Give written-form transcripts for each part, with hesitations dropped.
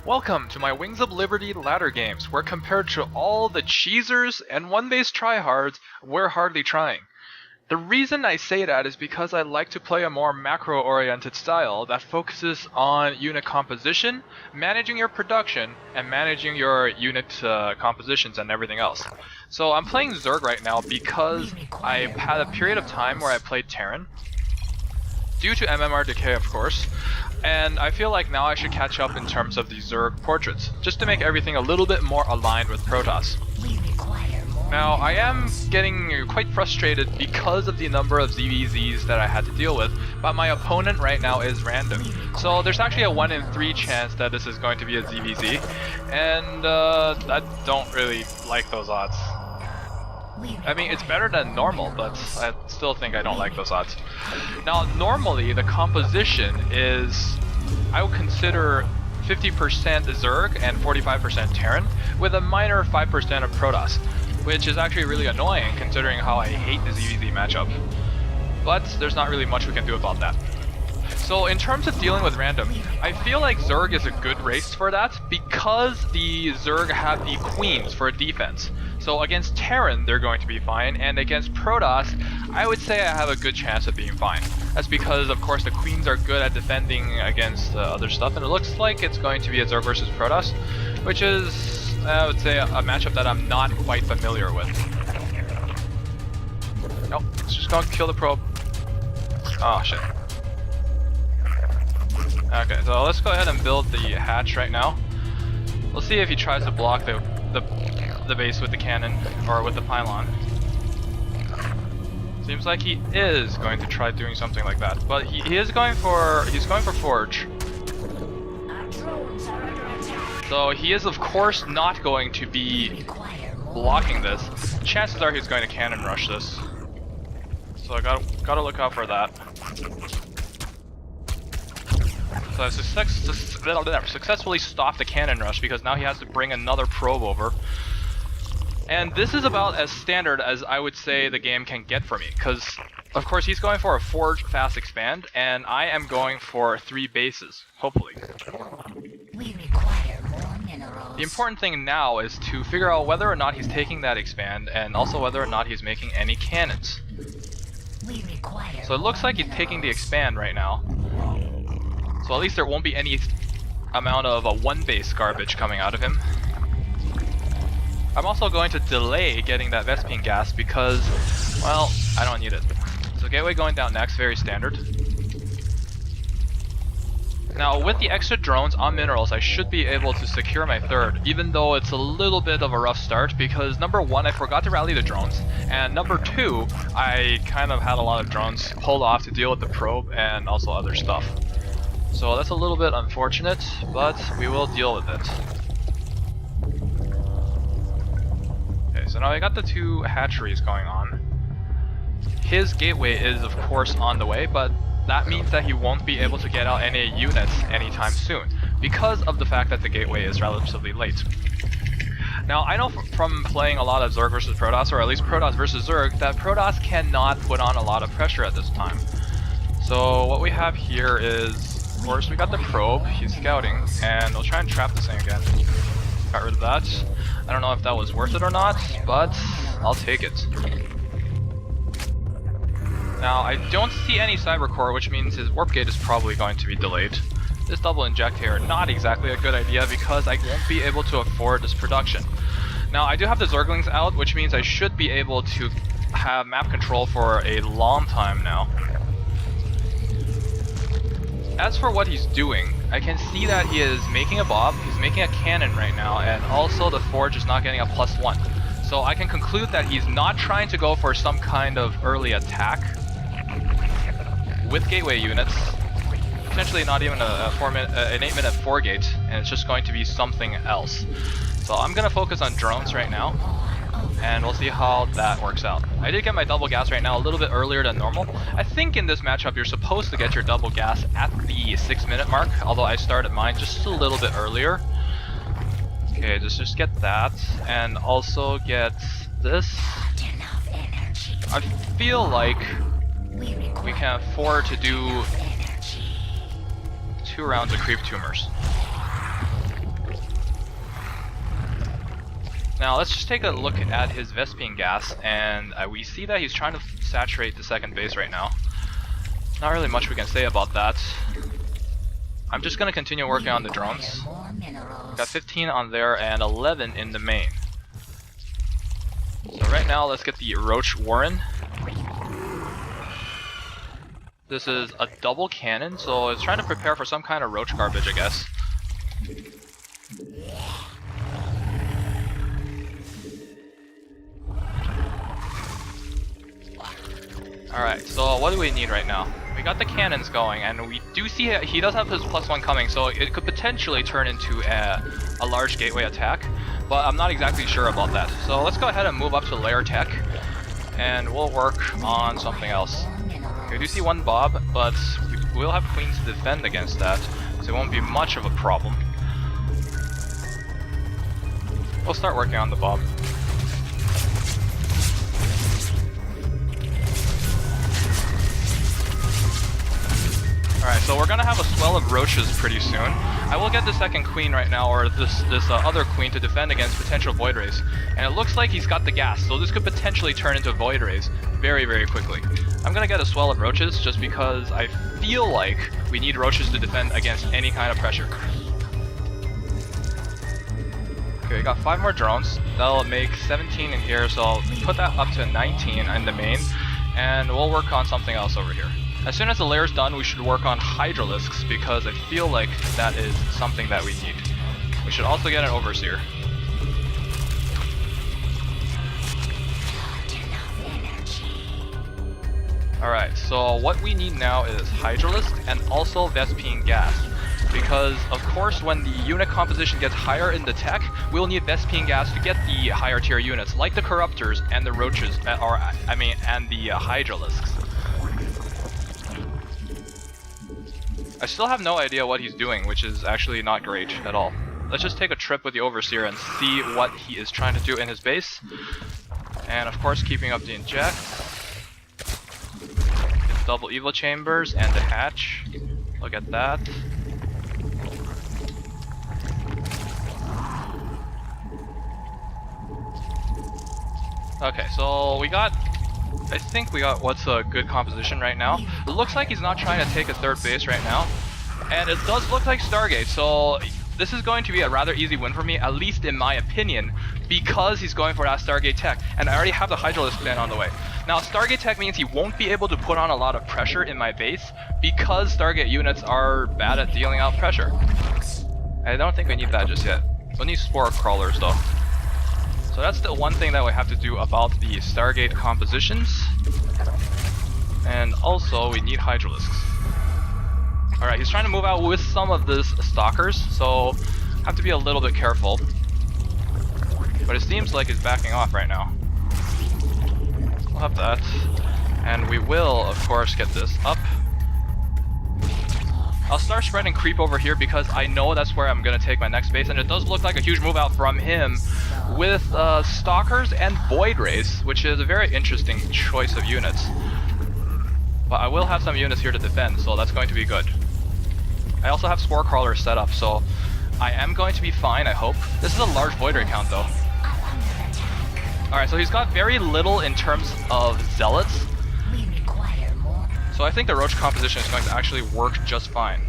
Welcome to my Wings of Liberty ladder games, where compared to all the cheesers and one-base tryhards, we're hardly trying. The reason I say that is because I like to play a more macro-oriented style that focuses on unit composition, managing your production, and managing your unit compositions and everything else. So I'm playing Zerg right now because I had a period of time where I played Terran, due to MMR decay of course, and I feel like now I should catch up in terms of the Zerg portraits, just to make everything a little bit more aligned with Protoss. Now, I am getting quite frustrated because of the number of ZVZs that I had to deal with, but my opponent right now is random. So there's actually a 1 in 3 chance that this is going to be a ZVZ, and I don't really like those odds. I mean, it's better than normal, but I still think I don't like those odds. Now, normally the composition is, I would consider 50% Zerg and 45% Terran, with a minor 5% of Protoss, which is actually really annoying considering how I hate the ZVZ matchup. But there's not really much we can do about that. So in terms of dealing with random, I feel like Zerg is a good race for that because the Zerg have the queens for defense. So against Terran they're going to be fine, and against Protoss I would say I have a good chance of being fine. That's because of course the queens are good at defending against other stuff, and it looks like it's going to be a Zerg versus Protoss, which is, I would say, a matchup that I'm not quite familiar with. Nope, let's just go kill the probe. Oh shit. Okay, so let's go ahead and build the hatch right now. We'll see if he tries to block the base with the cannon, or with the pylon. Seems like he is going to try doing something like that, but he's going for Forge. So he is of course not going to be blocking this. Chances are he's going to cannon rush this. So I gotta look out for that. So I successfully stopped the cannon rush because now he has to bring another probe over. And this is about as standard as I would say the game can get for me, because of course he's going for a Forge fast expand, and I am going for 3 bases, hopefully. We require more minerals. The important thing now is to figure out whether or not he's taking that expand, and also whether or not he's making any cannons. We require So it looks like he's taking the expand right now. So at least there won't be any amount of a 1-base garbage coming out of him. I'm also going to delay getting that Vespene gas because, well, I don't need it. So gateway going down next, very standard. Now with the extra drones on minerals, I should be able to secure my third, even though it's a little bit of a rough start because number 1, I forgot to rally the drones, and number 2, I kind of had a lot of drones pulled off to deal with the probe and also other stuff. So that's a little bit unfortunate, but we will deal with it. Okay, so now I got the 2 hatcheries going on. His gateway is of course on the way, but that means that he won't be able to get out any units anytime soon, because of the fact that the gateway is relatively late. Now I know from playing a lot of Zerg versus Protoss, or at least Protoss versus Zerg, that Protoss cannot put on a lot of pressure at this time. So what we have here is, of course, we got the probe, he's scouting, and we'll try and trap this thing again. Got rid of that. I don't know if that was worth it or not, but I'll take it. Now, I don't see any cyber core, which means his warp gate is probably going to be delayed. This double inject here, not exactly a good idea because I won't be able to afford this production. Now, I do have the Zerglings out, which means I should be able to have map control for a long time now. As for what he's doing, I can see that he is making a bob, he's making a cannon right now, and also the Forge is not getting a +1. So I can conclude that he's not trying to go for some kind of early attack with gateway units, potentially not even an 8-minute 4-gate, and it's just going to be something else. So I'm going to focus on drones right now, and we'll see how that works out. I did get my double gas right now a little bit earlier than normal. I think in this matchup you're supposed to get your double gas at the 6-minute mark, although I started mine just a little bit earlier. Okay, just get that, and also get this. I feel like we can afford to do 2 rounds of creep tumors. Now let's just take a look at his Vespene gas, and we see that he's trying to saturate the second base right now. Not really much we can say about that. I'm just going to continue working on the drones. Got 15 on there and 11 in the main. So right now let's get the Roach Warren. This is a double cannon, so it's trying to prepare for some kind of roach garbage, I guess. Alright, so what do we need right now? We got the cannons going, and we do see he does have his +1 coming, so it could potentially turn into a large gateway attack, but I'm not exactly sure about that. So let's go ahead and move up to layer tech, and we'll work on something else. Okay, we do see one Bob, but we'll have queens to defend against that, so it won't be much of a problem. We'll start working on the Bob. Alright, so we're gonna have a swell of roaches pretty soon. I will get the second queen right now, or this other queen, to defend against potential void rays. And it looks like he's got the gas, so this could potentially turn into void rays very, very quickly. I'm gonna get a swell of roaches just because I feel like we need roaches to defend against any kind of pressure. Okay, we got 5 more drones. That'll make 17 in here, so I'll put that up to 19 in the main, and we'll work on something else over here. As soon as the layer's done, we should work on hydralisks, because I feel like that is something that we need. We should also get an overseer. Alright, so what we need now is hydralisk and also Vespene gas. Because, of course, when the unit composition gets higher in the tech, we'll need Vespene gas to get the higher tier units, like the Corruptors and the Roaches, and the Hydralisks. I still have no idea what he's doing, which is actually not great at all. Let's just take a trip with the Overseer and see what he is trying to do in his base. And of course, keeping up the inject. It's double Evo chambers and the hatch. Look at that. Okay, so I think we got what's a good composition right now. It looks like he's not trying to take a third base right now. And it does look like Stargate, so this is going to be a rather easy win for me, at least in my opinion, because he's going for that Stargate tech, and I already have the Hydralisk plan on the way. Now, Stargate tech means he won't be able to put on a lot of pressure in my base, because Stargate units are bad at dealing out pressure. I don't think we need that just yet. We'll need Spore Crawlers though. So that's the one thing that we have to do about the Stargate compositions. And also, we need Hydralisks. Alright, he's trying to move out with some of these Stalkers, so have to be a little bit careful. But it seems like he's backing off right now. We'll have that. And we will, of course, get this up. I'll start spreading creep over here because I know that's where I'm going to take my next base, and it does look like a huge move out from him with Stalkers and Void Rays, which is a very interesting choice of units. But I will have some units here to defend, so that's going to be good. I also have Spore Crawlers set up, so I am going to be fine, I hope. This is a large Void Ray count, though. Alright, so he's got very little in terms of Zealots. So I think the Roach composition is going to actually work just fine.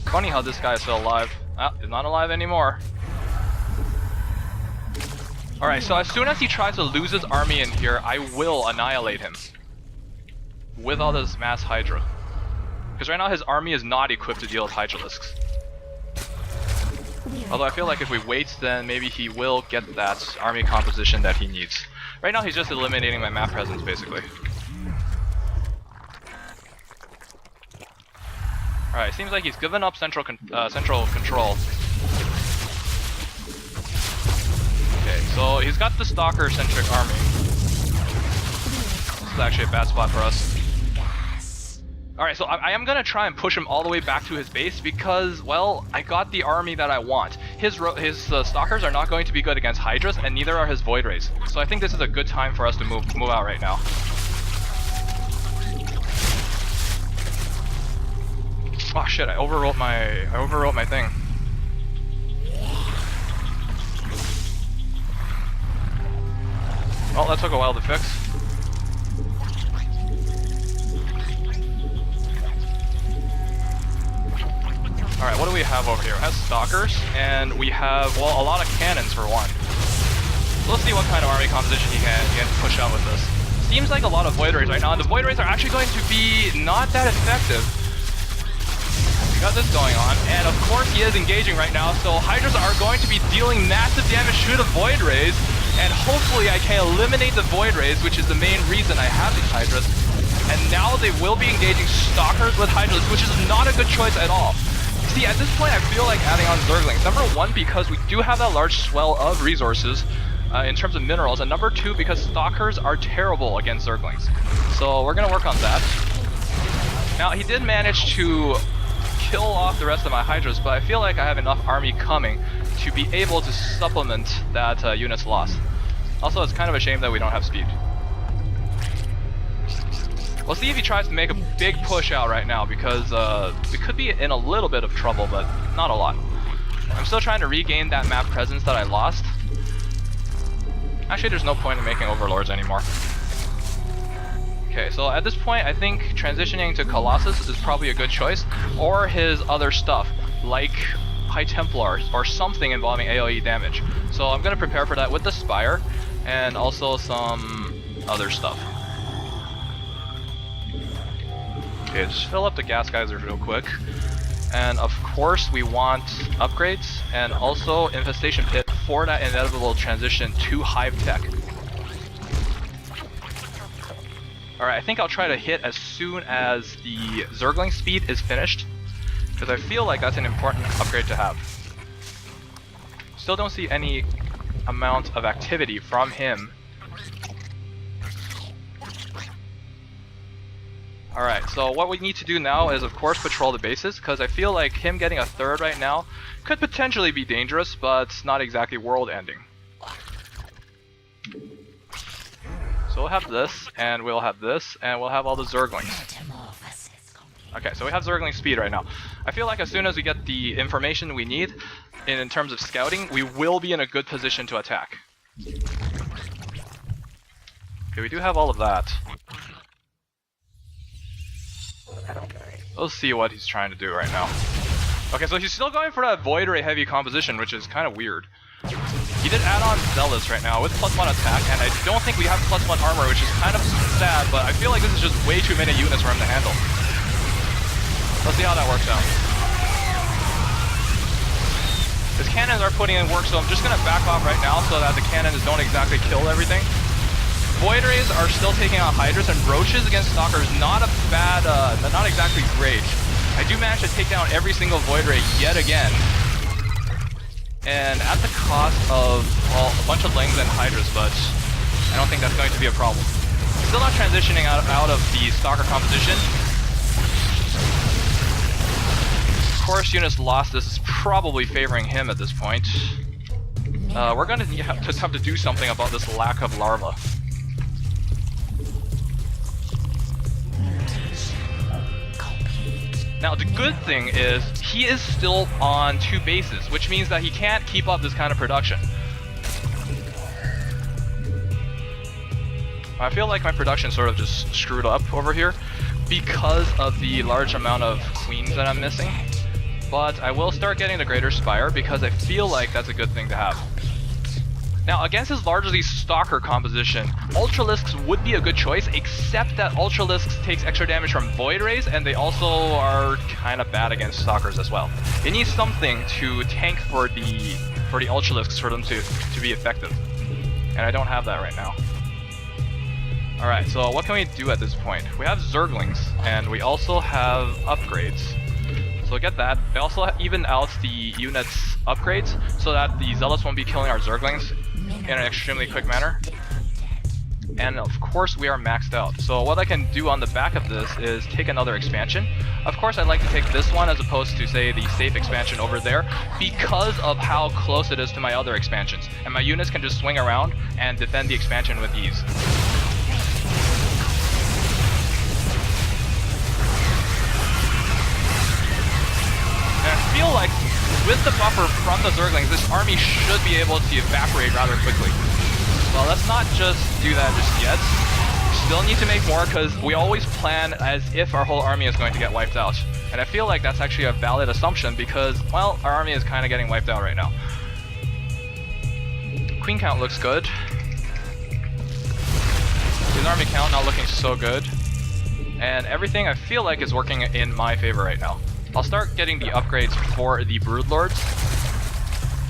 Funny how this guy is still alive. Ah, he's not alive anymore. Alright, so as soon as he tries to lose his army in here, I will annihilate him. With all this mass Hydra. Because right now his army is not equipped to deal with Hydralisks. Although I feel like if we wait, then maybe he will get that army composition that he needs. Right now he's just eliminating my map presence, basically. Alright, seems like he's given up central control. Okay, so he's got the Stalker-centric army. This is actually a bad spot for us. Alright, so I am gonna try and push him all the way back to his base because, well, I got the army that I want. His Stalkers are not going to be good against Hydras, and neither are his Void Rays. So I think this is a good time for us to move out right now. Oh shit, I overwrote my thing. Well, that took a while to fix. Alright, what do we have over here? We have stalkers, and we have, well, a lot of cannons for one. So let's see what kind of army composition he can push out with this. Seems like a lot of Void Rays right now, and the Void Rays are actually going to be not that effective. We got this going on, and of course he is engaging right now, so hydras are going to be dealing massive damage to the Void Rays, and hopefully I can eliminate the Void Rays, which is the main reason I have these hydras. And now they will be engaging stalkers with hydras, which is not a good choice at all. See, at this point I feel like adding on Zerglings. Number one, because we do have that large swell of resources in terms of minerals, and number two, because stalkers are terrible against Zerglings. So we're gonna work on that. Now, he did manage to kill off the rest of my hydras, but I feel like I have enough army coming to be able to supplement that unit's loss. Also, it's kind of a shame that we don't have speed. We'll see if he tries to make a big push out right now, because we could be in a little bit of trouble, but not a lot. I'm still trying to regain that map presence that I lost. Actually, there's no point in making overlords anymore. Okay, so at this point, I think transitioning to Colossus is probably a good choice, or his other stuff, like High Templars, or something involving AoE damage. So I'm going to prepare for that with the Spire, and also some other stuff. Okay, just fill up the gas geysers real quick. And of course we want upgrades, and also Infestation Pit for that inevitable transition to Hive Tech. Alright, I think I'll try to hit as soon as the Zergling speed is finished, because I feel like that's an important upgrade to have. Still don't see any amount of activity from him. Alright, so what we need to do now is of course patrol the bases, because I feel like him getting a third right now could potentially be dangerous, but not exactly world ending. So we'll have this, and we'll have this, and we'll have all the Zerglings. Okay, so we have Zergling speed right now. I feel like as soon as we get the information we need in terms of scouting, we will be in a good position to attack. Okay, we do have all of that. Let's see what he's trying to do right now. Okay, so he's still going for that Void Ray heavy composition, which is kind of weird. He did add on Zealots right now with +1 attack, and I don't think we have +1 armor, which is kind of sad, but I feel like this is just way too many units for him to handle. Let's see how that works out. His cannons are putting in work, so I'm just going to back off right now so that the cannons don't exactly kill everything. Void Rays are still taking out Hydras, and Roaches against Stalkers, not a bad, not exactly great. I do manage to take down every single Void Ray yet again. And at the cost of, well, a bunch of Lings and Hydras, but I don't think that's going to be a problem. Still not transitioning out of the Stalker composition. Of course, units lost. This is probably favoring him at this point. We're going to have to do something about this lack of larva. Now, the good thing is, he is still on 2 bases, which means that he can't keep up this kind of production. I feel like my production sort of just screwed up over here because of the large amount of queens that I'm missing. But I will start getting the Greater Spire because I feel like that's a good thing to have. Now, against his largely Stalker composition, Ultralisks would be a good choice, except that Ultralisks takes extra damage from Void Rays, and they also are kind of bad against Stalkers as well. It needs something to tank for the Ultralisks for them to be effective. And I don't have that right now. Alright, so what can we do at this point? We have Zerglings, and we also have upgrades. So get that. I also even out the units' upgrades, so that the Zealots won't be killing our Zerglings in an extremely quick manner. And of course we are maxed out. So what I can do on the back of this is take another expansion. Of course I'd like to take this one as opposed to, say, the safe expansion over there, because of how close it is to my other expansions. And my units can just swing around and defend the expansion with ease. And I feel like with the buffer from the Zerglings, this army should be able to evaporate rather quickly. Well, let's not just do that just yet. Still need to make more because we always plan as if our whole army is going to get wiped out. And I feel like that's actually a valid assumption because, well, our army is kind of getting wiped out right now. Queen count looks good. His army count not looking so good. And everything I feel like is working in my favor right now. I'll start getting the upgrades for the Broodlords.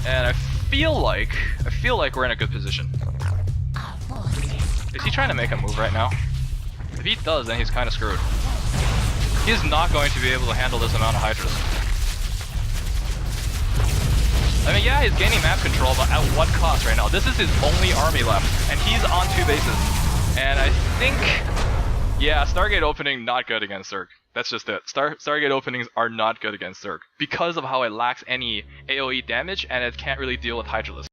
And I feel like we're in a good position. Is he trying to make a move right now? If he does, then he's kind of screwed. He's not going to be able to handle this amount of hydras. I mean, yeah, he's gaining map control, but at what cost right now? This is his only army left, and he's on 2 bases. And I think, yeah, Stargate opening not good against Zerg. That's just it. Stargate openings are not good against Zerg because of how it lacks any AoE damage and it can't really deal with Hydralisk.